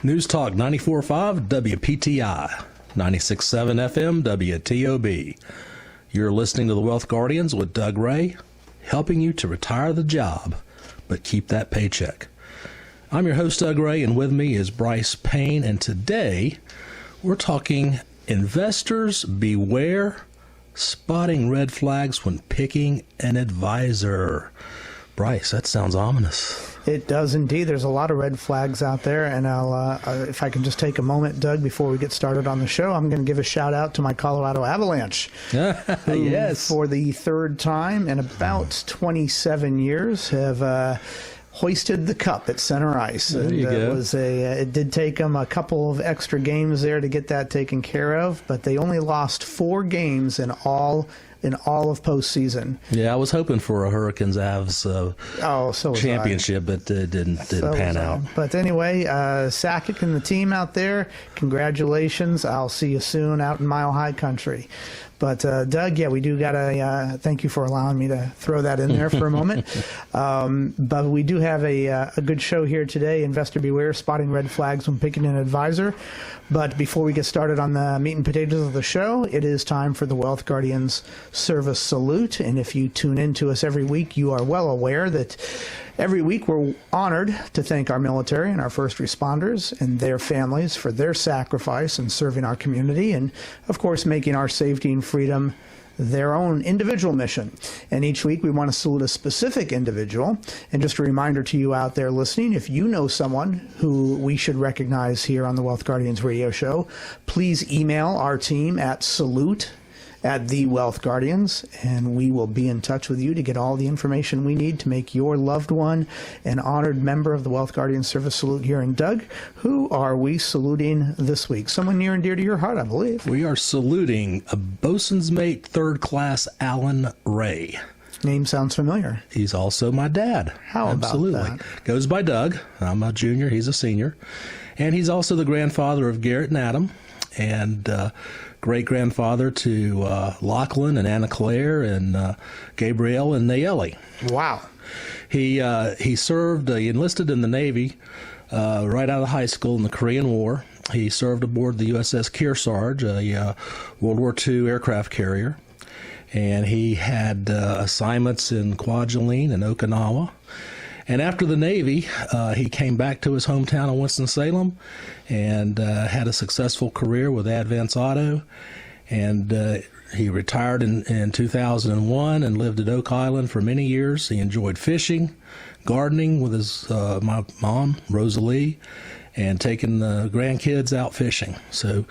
News Talk 94.5 WPTI, 96.7 FM WTOB. You're listening to the Wealth Guardians with Doug Ray, helping you to retire the job, but keep that paycheck. I'm your host, Doug Ray, and with me is Brice Payne, and today we're talking investors beware, spotting red flags when picking an advisor. Brice, that sounds ominous. It does indeed. There's a lot of red flags out there, and I'll, if I can just take a moment, Doug, before we get started on the show, I'm going to give a shout out to my Colorado Avalanche. Yes. For the third time in about 27 years have hoisted the cup at center ice. There you go. It did take them a couple of extra games there to get that taken care of, but they only lost 4 games in all of postseason. Yeah, I was hoping for a Hurricanes-Avs championship, but it didn't pan out. But anyway, Sakic and the team out there, congratulations. I'll see you soon out in Mile High Country. But, Doug, yeah, we do got to thank you for allowing me to throw that in there for a moment. But we do have a good show here today, Investor Beware, spotting red flags when picking an advisor. But before we get started on the meat and potatoes of the show, it is time for the Wealth Guardians Service Salute. And if you tune in to us every week, you are well aware that every week we're honored to thank our military and our first responders and their families for their sacrifice in serving our community and, of course, making our safety and freedom their own individual mission. And each week we want to salute a specific individual. And just a reminder to you out there listening, if you know someone who we should recognize here on the Wealth Guardians radio show, please email our team at salute@The Wealth Guardians, and we will be in touch with you to get all the information we need to make your loved one an honored member of the Wealth Guardians Service Salute here. And Doug, who are we saluting this week? Someone near and dear to your heart, I believe. We are saluting a bosun's mate, third class Alan Ray. Name sounds familiar. He's also my dad. How Absolutely. about that? Goes by Doug. I'm a junior. He's a senior. And he's also the grandfather of Garrett and Adam, and great-grandfather to Lachlan and Anna Claire and Gabrielle and Nayeli. Wow. He served, he enlisted in the Navy right out of high school in the Korean War. He served aboard the USS Kearsarge, a World War II aircraft carrier. And he had assignments in Kwajalein and Okinawa. And after the Navy, he came back to his hometown of Winston-Salem and had a successful career with Advance Auto. And he retired in 2001 and lived at Oak Island for many years. He enjoyed fishing, gardening with his my mom, Rosalie, and taking the grandkids out fishing. So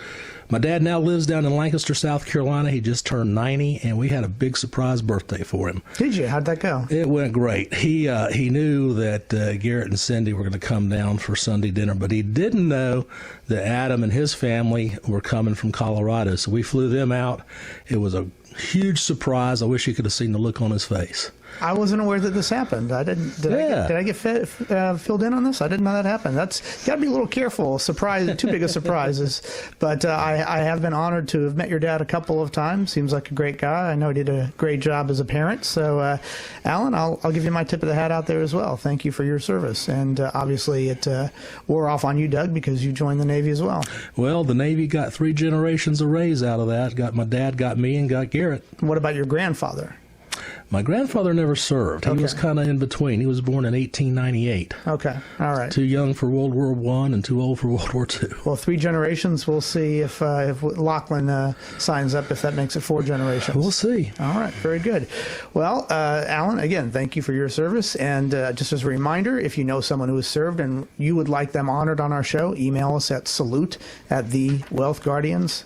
my dad now lives down in Lancaster, South Carolina. He just turned 90, and we had a big surprise birthday for him. Did you? How'd that go? It went great. He knew that Garrett and Cindy were going to come down for Sunday dinner, but he didn't know that Adam and his family were coming from Colorado. So we flew them out. It was a huge surprise. I wish you could have seen the look on his face. I wasn't aware that this happened. Did I get filled in on this? I didn't know that happened. That's got to be a little careful. Surprise, too big of surprises. But I have been honored to have met your dad a couple of times. Seems like a great guy. I know he did a great job as a parent. So, Alan, I'll give you my tip of the hat out there as well. Thank you for your service. And obviously it wore off on you, Doug, because you joined the Navy as well. Well, the Navy got 3 generations of Rays out of that. Got my dad, got me, and got Garrett. What about your grandfather? My grandfather never served. He was kind of in between. He was born in 1898. Okay, all right. Too young for World War I and too old for World War II. Well, 3 generations. We'll see if Lachlan signs up, if that makes it 4 generations. We'll see. All right, very good. Well, Alan, again, thank you for your service. And just as a reminder, if you know someone who has served and you would like them honored on our show, email us at salute@thewealthguardians.com.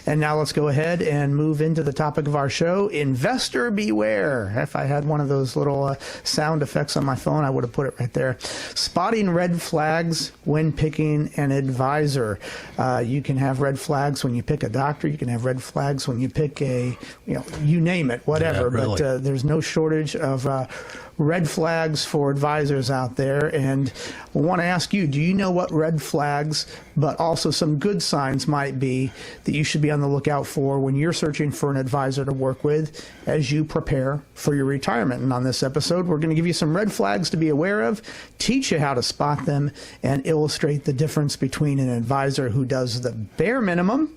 And now let's go ahead and move into the topic of our show, Investor Beware. If I had one of those little sound effects on my phone, I would have put it right there. Spotting red flags when picking an advisor. You can have red flags when you pick a doctor. You can have red flags when you pick you name it, whatever. Yeah, really. But there's no shortage of red flags for advisors out there, and I want to ask you, do you know what red flags, but also some good signs might be that you should be on the lookout for when you're searching for an advisor to work with as you prepare for your retirement? And on this episode, we're going to give you some red flags to be aware of, teach you how to spot them, and illustrate the difference between an advisor who does the bare minimum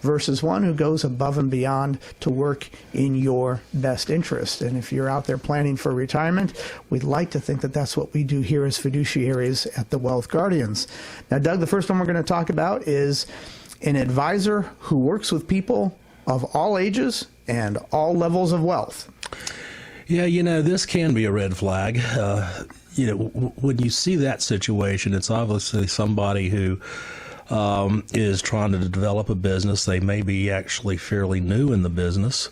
versus one who goes above and beyond to work in your best interest. And if you're out there planning for retirement, we'd like to think that that's what we do here as fiduciaries at the Wealth Guardians. Now, Doug, the first one we're going to talk about is an advisor who works with people of all ages and all levels of wealth. Yeah, this can be a red flag. When you see that situation, it's obviously somebody who is trying to develop a business. They may be actually fairly new in the business,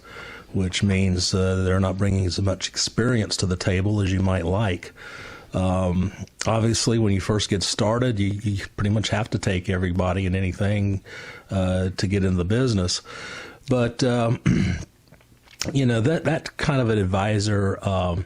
which means they're not bringing as much experience to the table as you might like. Obviously, when you first get started, you pretty much have to take everybody and anything to get into the business. But, that kind of an advisor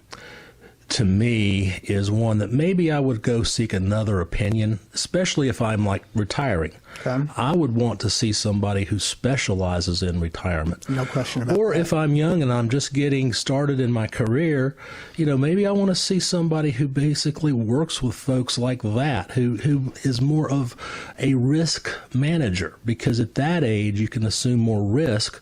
to me is one that maybe I would go seek another opinion, especially if I'm like retiring. Okay. I would want to see somebody who specializes in retirement. No question about Or that. if I'm young and I'm just getting started in my career, maybe I want to see somebody who basically works with folks like that, who is more of a risk manager, because at that age you can assume more risk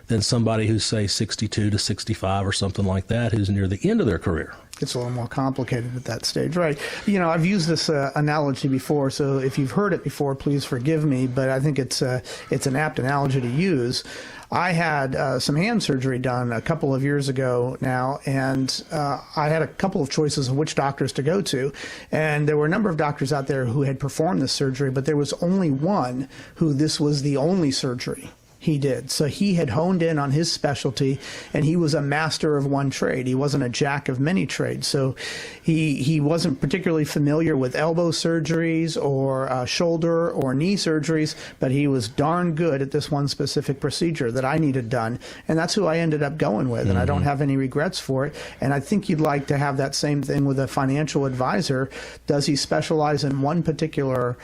than somebody who's, say, 62 to 65 or something like that, who's near the end of their career. It's a little more complicated at that stage, right? I've used this analogy before, so if you've heard it before, please forgive me, but I think it's an apt analogy to use. I had some hand surgery done a couple of years ago now, and I had a couple of choices of which doctors to go to, and there were a number of doctors out there who had performed this surgery, but there was only one who this was the only surgery he did. So he had honed in on his specialty, and he was a master of one trade. He wasn't a jack of many trades. So he wasn't particularly familiar with elbow surgeries or shoulder or knee surgeries, but he was darn good at this one specific procedure that I needed done. And that's who I ended up going with, and I don't have any regrets for it. And I think you'd like to have that same thing with a financial advisor. Does he specialize in one particular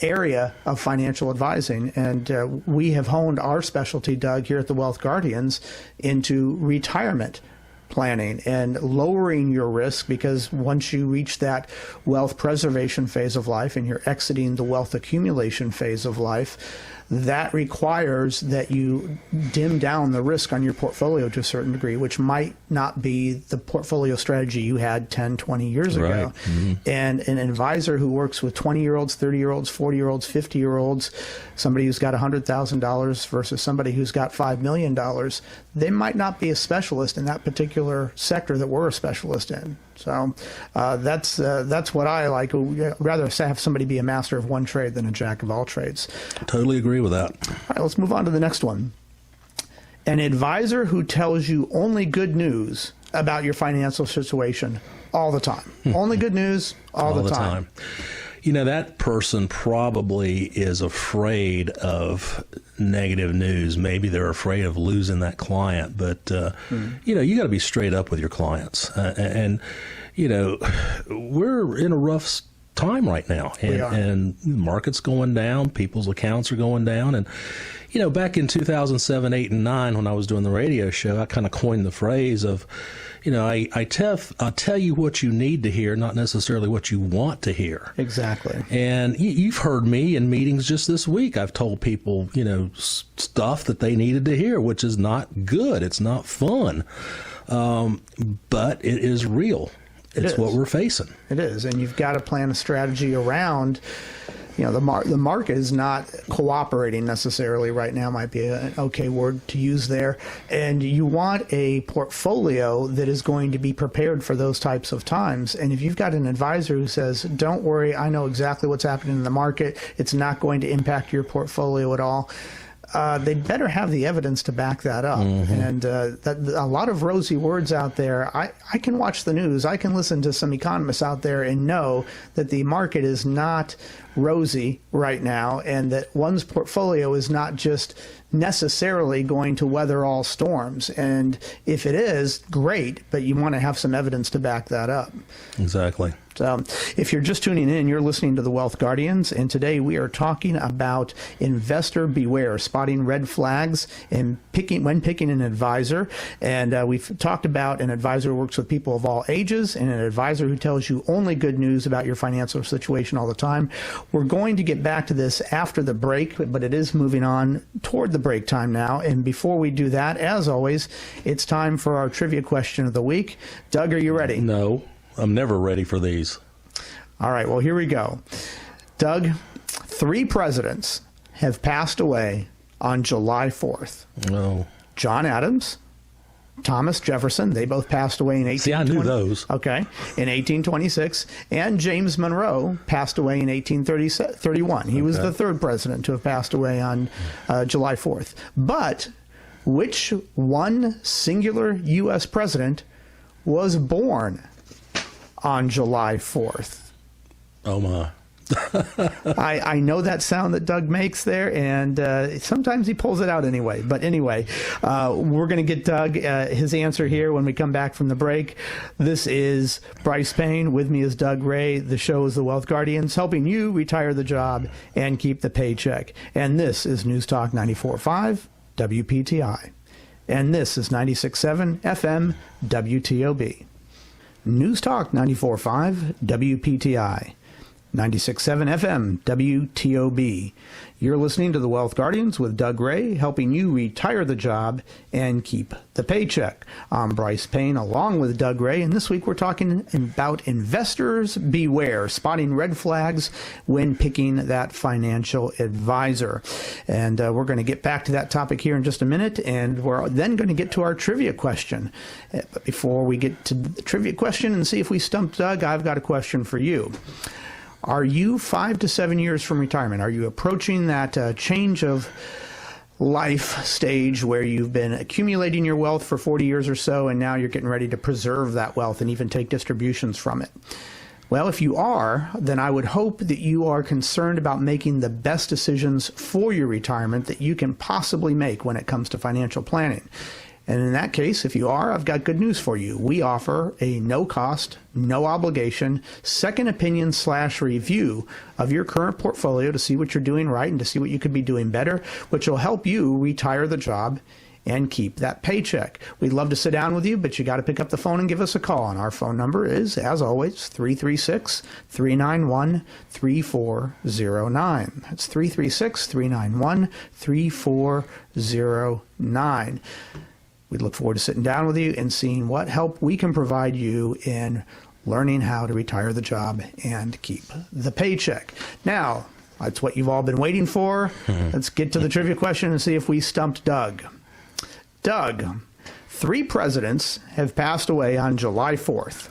area of financial advising? And we have honed our specialty, Doug, here at the Wealth Guardians into retirement planning and lowering your risk, because once you reach that wealth preservation phase of life and you're exiting the wealth accumulation phase of life, that requires that you dim down the risk on your portfolio to a certain degree, which might not be the portfolio strategy you had 10, 20 years ago. Right. Mm-hmm. And an advisor who works with 20-year-olds, 30-year-olds, 40-year-olds, 50-year-olds, somebody who's got $100,000 versus somebody who's got $5 million, they might not be a specialist in that particular sector that we're a specialist in. So that's what I like. I'd rather have somebody be a master of one trade than a jack of all trades. Totally agree with that. All right, let's move on to the next one. An advisor who tells you only good news about your financial situation all the time. Only good news all the time. That person probably is afraid of negative news. Maybe they're afraid of losing that client, but you got to be straight up with your clients. And we're in a rough time right now, and the market's going down, people's accounts are going down, and back in 2007, 8, and 9, when I was doing the radio show, I kind of coined the phrase of, I'll tell you what you need to hear, not necessarily what you want to hear. Exactly. And you've heard me in meetings just this week. I've told people, stuff that they needed to hear, which is not good. It's not fun. But it is real. It's what we're facing. It is. And you've got to plan a strategy around, the market is not cooperating necessarily right now, might be an okay word to use there. And you want a portfolio that is going to be prepared for those types of times. And if you've got an advisor who says, don't worry, I know exactly what's happening in the market, it's not going to impact your portfolio at all, they'd better have the evidence to back that up. Mm-hmm. And a lot of rosy words out there. I can watch the news. I can listen to some economists out there and know that the market is not rosy right now, and that one's portfolio is not just necessarily going to weather all storms. And if it is, great, but you want to have some evidence to back that up. Exactly. So if you're just tuning in, you're listening to the Wealth Guardians, and today we are talking about investor beware, spotting red flags and when picking an advisor. And we've talked about an advisor who works with people of all ages and an advisor who tells you only good news about your financial situation all the time. We're going to get back to this after the break, but it is moving on toward the break time now. And before we do that, as always, it's time for our trivia question of the week. Doug, are you ready? No, I'm never ready for these. All right, well, here we go. Doug, 3 presidents have passed away on July 4th. No. John Adams, Thomas Jefferson, they both passed away in 1820. See, I knew those. Okay, in 1826. And James Monroe passed away in 1831. He was the 3rd president to have passed away on July 4th. But which one singular U.S. president was born on July 4th? Oh, my. I know that sound that Doug makes there, and sometimes he pulls it out anyway. But anyway, we're going to get Doug his answer here when we come back from the break. This is Brice Payne. With me is Doug Ray. The show is The Wealth Guardians, helping you retire the job and keep the paycheck. And this is News Talk 94.5 WPTI. And this is 96.7 FM WTOB. News Talk 94.5 WPTI. 96.7 FM WTOB. You're listening to The Wealth Guardians with Doug Ray, helping you retire the job and keep the paycheck. I'm Brice Payne along with Doug Ray, and this week we're talking about investors beware, spotting red flags when picking that financial advisor. And we're going to get back to that topic here in just a minute, and we're then going to get to our trivia question. But before we get to the trivia question and see if we stump Doug, I've got a question for you. Are you 5 to 7 years from retirement? Are you approaching that change of life stage where you've been accumulating your wealth for 40 years or so, and now you're getting ready to preserve that wealth and even take distributions from it? Well, if you are, then I would hope that you are concerned about making the best decisions for your retirement that you can possibly make when it comes to financial planning. And in that case, if you are, I've got good news for you. We offer a no-cost, no-obligation second opinion / review of your current portfolio to see what you're doing right and to see what you could be doing better, which will help you retire the job and keep that paycheck. We'd love to sit down with you, but you got to pick up the phone and give us a call. And our phone number is, as always, 336-391-3409. That's 336-391-3409. We look forward to sitting down with you and seeing what help we can provide you in learning how to retire the job and keep the paycheck. Now, that's what you've all been waiting for. Let's get to the trivia question and see if we stumped Doug. Doug, 3 presidents have passed away on July 4th.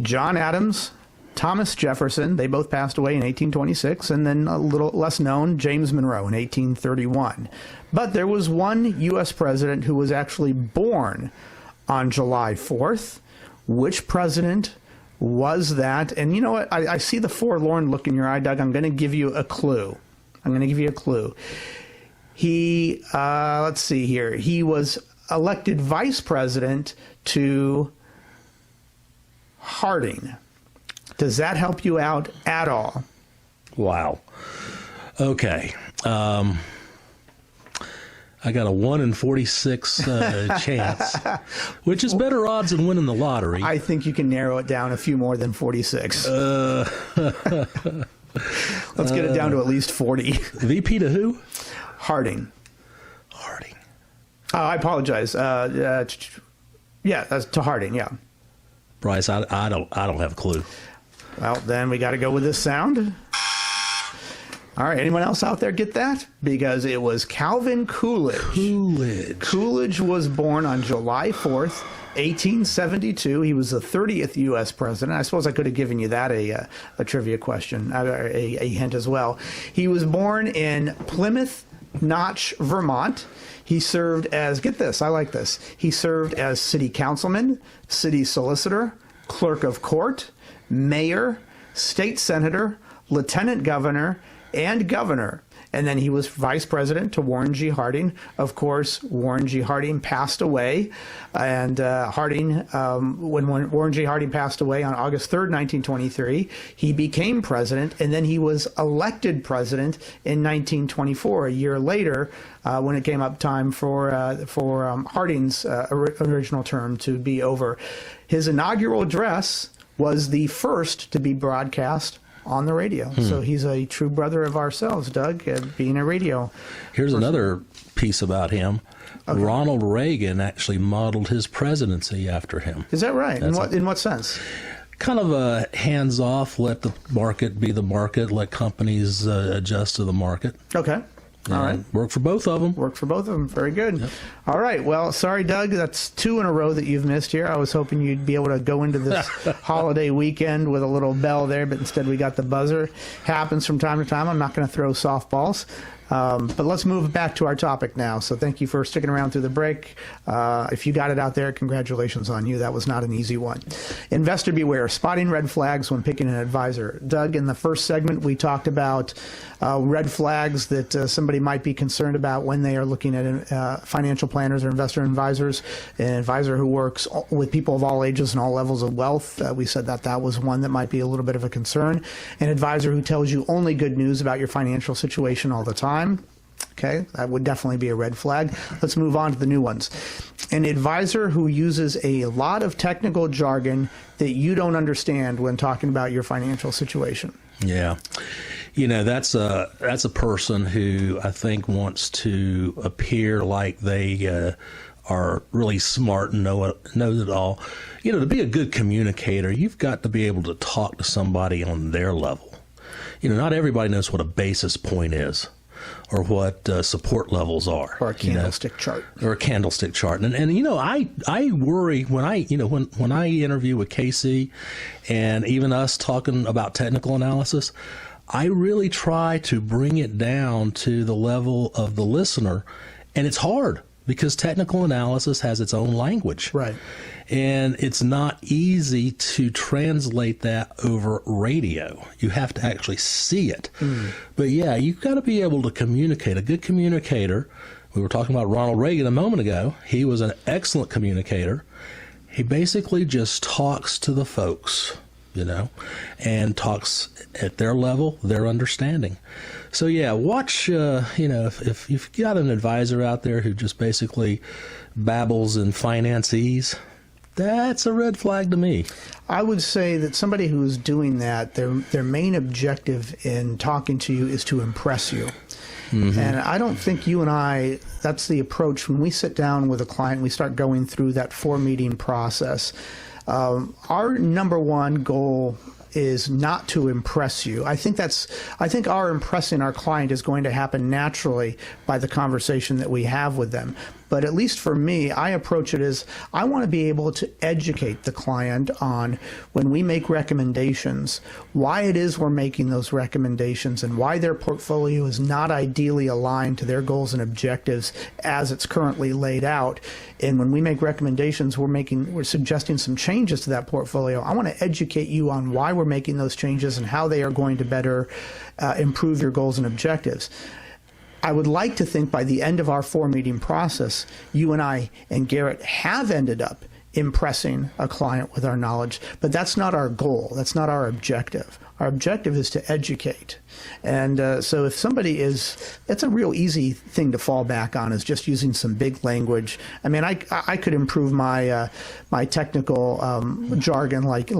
John Adams, Thomas Jefferson, they both passed away in 1826, and then a little less known, James Monroe in 1831. But there was one U.S. president who was actually born on July 4th. Which president was that? And you know what? I see the forlorn look in your eye, Doug. I'm going to give you a clue. He, let's see here. He was elected vice president to Harding. Does that help you out at all? Wow. Okay. I got a 1 in 46 chance, which is better odds than winning the lottery. I think you can narrow it down a few more than 46. Let's get it down to at least 40. VP to who? Harding. Harding. Oh, I apologize. Yeah, that's to Harding. Yeah. Brice, I don't have a clue. Well, then we got to go with this sound. All right, anyone else out there get that? Because it was Calvin Coolidge. Coolidge was born on July 4th, 1872. He was the 30th U.S. president. I suppose I could have given you that a trivia question, a hint as well. He was born in Plymouth Notch, Vermont. He served as, get this, I like this, he served as city councilman, city solicitor, clerk of court, mayor, state senator, lieutenant governor, and governor. And then he was vice president to Warren G. Harding. Of course, Warren G. Harding passed away. And when Warren G. Harding passed away on August 3rd, 1923, he became president. And then he was elected president in 1924, a year later, when it came up time for Harding's original term to be over. His inaugural address was the first to be broadcast on the radio. So he's a true brother of ourselves, Doug, being a radio. Here's another piece about him. Okay. Ronald Reagan actually modeled his presidency after him. Is that right? In what sense? Kind of a hands-off, let the market be the market, let companies adjust to the market. Okay. All right. Worked for both of them. Worked for both of them. Very good. Yep. All right. Well, sorry, Doug. That's 2 in a row that you've missed here. I was hoping you'd be able to go into this holiday weekend with a little bell there, but instead we got the buzzer. Happens from time to time. I'm not going to throw softballs. But let's move back to our topic now. So thank you for sticking around through the break. If you got it out there, congratulations on you. That was not an easy one. Investor beware, spotting red flags when picking an advisor. Doug, in the first segment, we talked about red flags that somebody might be concerned about when they are looking at financial planners or investor advisors. An advisor who works with people of all ages and all levels of wealth. We said that was one that might be a little bit of a concern. An advisor who tells you only good news about your financial situation all the time. Okay, that would definitely be a red flag. Let's move on to the new ones. An advisor who uses a lot of technical jargon that you don't understand when talking about your financial situation. Yeah. That's a person who I think wants to appear like they are really smart and know it all. To be a good communicator, you've got to be able to talk to somebody on their level. Not everybody knows what a basis point is, or what support levels are, or a candlestick chart, and I worry when I interview with Casey, and even us talking about technical analysis, I really try to bring it down to the level of the listener, and it's hard because technical analysis has its own language, right? And it's not easy to translate that over radio. You have to actually see it. But yeah, you've got to be able to communicate. A good communicator, we were talking about Ronald Reagan a moment ago. He was an excellent communicator. He basically just talks to the folks, and talks at their level, their understanding. So yeah, watch, if you've got an advisor out there who just basically babbles in finances, that's a red flag to me. I would say that somebody who is doing that, their main objective in talking to you is to impress you. Mm-hmm. And I don't think you and I, that's the approach. When we sit down with a client, we start going through that 4-meeting process. Our number one goal is not to impress you. I think our impressing our client is going to happen naturally by the conversation that we have with them. But at least for me, I approach it as I want to be able to educate the client on, when we make recommendations, why it is we're making those recommendations and why their portfolio is not ideally aligned to their goals and objectives as it's currently laid out. And when we make recommendations, we're suggesting some changes to that portfolio. I want to educate you on why we're making those changes and how they are going to better improve your goals and objectives. I would like to think by the end of our 4-meeting process, you and I and Garrett have ended up impressing a client with our knowledge, but that's not our goal. That's not our objective. Our objective is to educate. And so if somebody that's a real easy thing to fall back on, is just using some big language. I mean, I could improve my my technical jargon like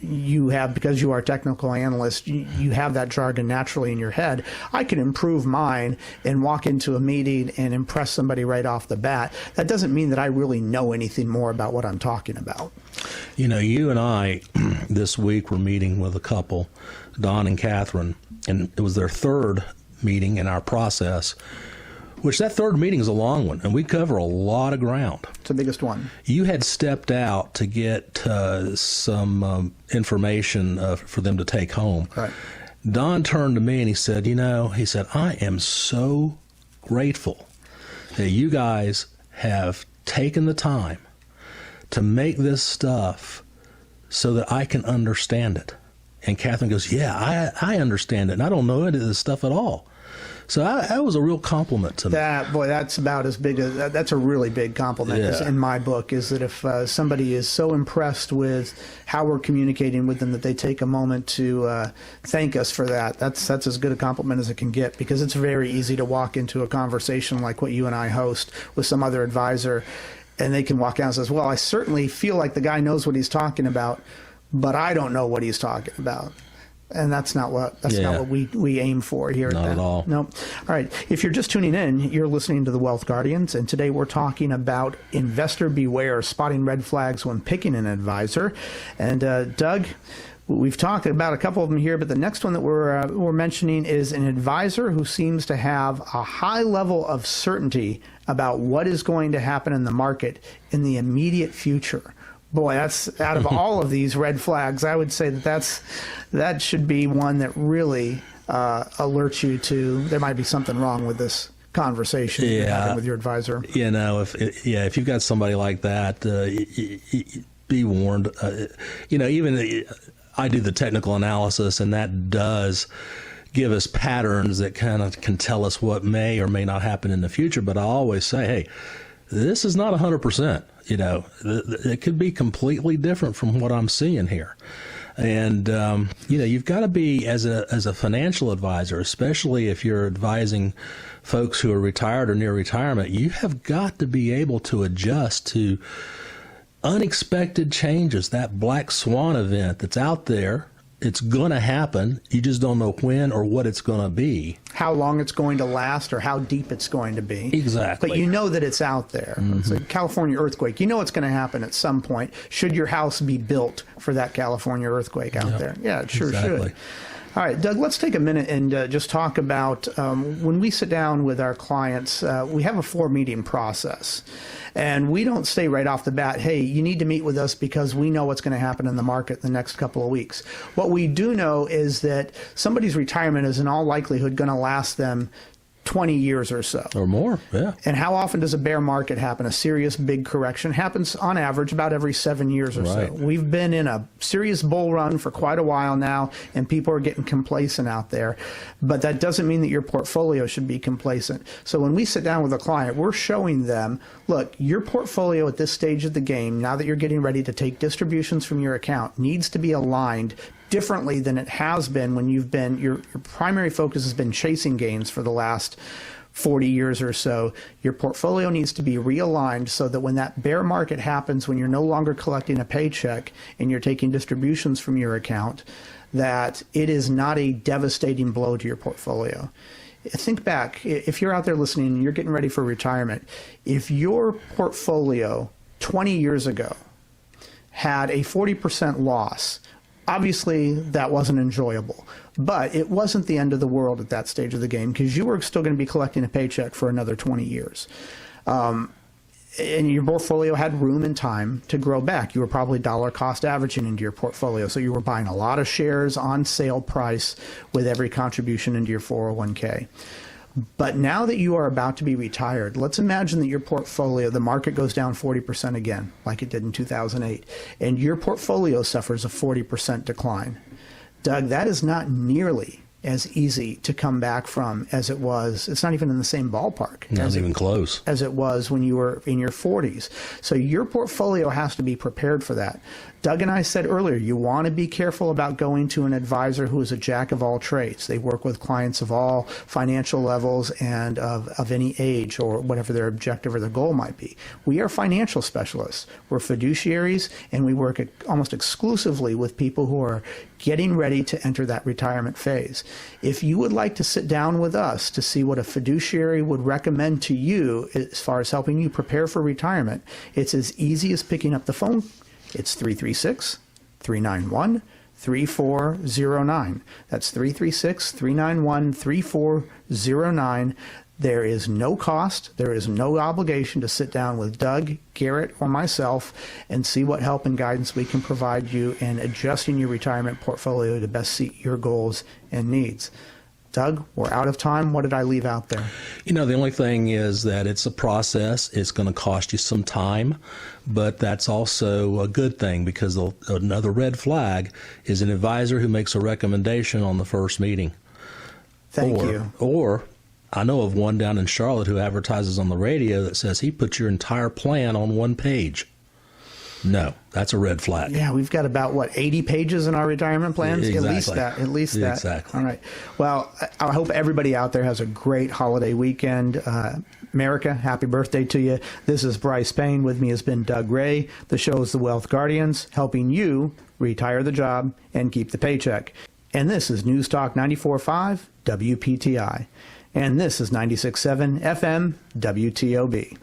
you have, because you are a technical analyst, you have that jargon naturally in your head. I can improve mine and walk into a meeting and impress somebody right off the bat. That doesn't mean that I really know anything more about what I'm talking about. You and I this week were meeting with a couple, Don and Catherine, and it was their 3rd meeting in our process, which that 3rd meeting is a long one, and we cover a lot of ground. It's the biggest one. You had stepped out to get some information for them to take home. Right. Don turned to me and he said, I am so grateful that you guys have taken the time to make this stuff so that I can understand it. And Catherine goes, yeah, I understand it, and I don't know any of this stuff at all. So that was a real compliment to me. That's about as big as that's a really big compliment in my book. Is that if somebody is so impressed with how we're communicating with them that they take a moment to thank us for that, that's as good a compliment as it can get, because it's very easy to walk into a conversation like what you and I host with some other advisor, and they can walk out and says, well, I certainly feel like the guy knows what he's talking about, but I don't know what he's talking about. And that's not what we aim for here. Not at all. No. All right. If you're just tuning in, you're listening to the Wealth Guardians, and today we're talking about investor beware, spotting red flags when picking an advisor. And Doug, we've talked about a couple of them here, but the next one that we're mentioning is an advisor who seems to have a high level of certainty about what is going to happen in the market in the immediate future. Boy, that's out of all of these red flags, I would say that should be one that really alerts you to there might be something wrong with this conversation you're having with your advisor. You know, if you've got somebody like that, be warned. Even I do the technical analysis, and that does give us patterns that kind of can tell us what may or may not happen in the future. But I always say, hey, this is not 100%. It could be completely different from what I'm seeing here. And, you've got to be, as a financial advisor, especially if you're advising folks who are retired or near retirement, you have got to be able to adjust to unexpected changes, that black swan event that's out there. It's going to happen. You just don't know when or what it's going to be. How long it's going to last or how deep it's going to be. Exactly. But you know that it's out there. Mm-hmm. It's a California earthquake. You know it's going to happen at some point. Should your house be built for that California earthquake out there? Yeah, it sure should. All right, Doug, let's take a minute and just talk about when we sit down with our clients, we have a 4-meeting process. And we don't say right off the bat, hey, you need to meet with us because we know what's going to happen in the market in the next couple of weeks. What we do know is that somebody's retirement is in all likelihood going to last them 20 years or so. Or more, yeah. And how often does a bear market happen? A serious big correction happens on average about every 7 years or so. We've been in a serious bull run for quite a while now, and people are getting complacent out there. But that doesn't mean that your portfolio should be complacent. So when we sit down with a client, we're showing them, look, your portfolio at this stage of the game, now that you're getting ready to take distributions from your account, needs to be aligned differently than it has been when you've been, your primary focus has been chasing gains for the last 40 years or so. Your portfolio needs to be realigned so that when that bear market happens, when you're no longer collecting a paycheck and you're taking distributions from your account, that it is not a devastating blow to your portfolio. Think back, if you're out there listening and you're getting ready for retirement, if your portfolio 20 years ago had a 40% loss, obviously, that wasn't enjoyable, but it wasn't the end of the world at that stage of the game because you were still going to be collecting a paycheck for another 20 years. And your portfolio had room and time to grow back. You were probably dollar cost averaging into your portfolio, so you were buying a lot of shares on sale price with every contribution into your 401k. But now that you are about to be retired, let's imagine that your portfolio, the market goes down 40% again, like it did in 2008, and your portfolio suffers a 40% decline. Doug, that is not nearly as easy to come back from as it was. It's not even in the same ballpark. Not even close. As it was when you were in your 40s. So your portfolio has to be prepared for that. Doug and I said earlier, you want to be careful about going to an advisor who is a jack of all trades. They work with clients of all financial levels and of any age or whatever their objective or their goal might be. We are financial specialists. We're fiduciaries, and we work almost exclusively with people who are getting ready to enter that retirement phase. If you would like to sit down with us to see what a fiduciary would recommend to you as far as helping you prepare for retirement, it's as easy as picking up the phone. It's 336-391-3409. That's 336-391-3409. There is no cost, there is no obligation to sit down with Doug, Garrett, or myself and see what help and guidance we can provide you in adjusting your retirement portfolio to best suit your goals and needs. Doug, we're out of time. What did I leave out there? You know, the only thing is that it's a process. It's going to cost you some time, but that's also a good thing, because another red flag is an advisor who makes a recommendation on the first meeting. Thank you. Or I know of one down in Charlotte who advertises on the radio that says he put your entire plan on one page. No, that's a red flag. Yeah, we've got about, 80 pages in our retirement plans? Exactly. At least that. Exactly. All right. Well, I hope everybody out there has a great holiday weekend. America, happy birthday to you. This is Brice Payne. With me has been Doug Ray. The show is The Wealth Guardians, helping you retire the job and keep the paycheck. And this is News Talk 94.5 WPTI. And this is 96.7 FM WTOB.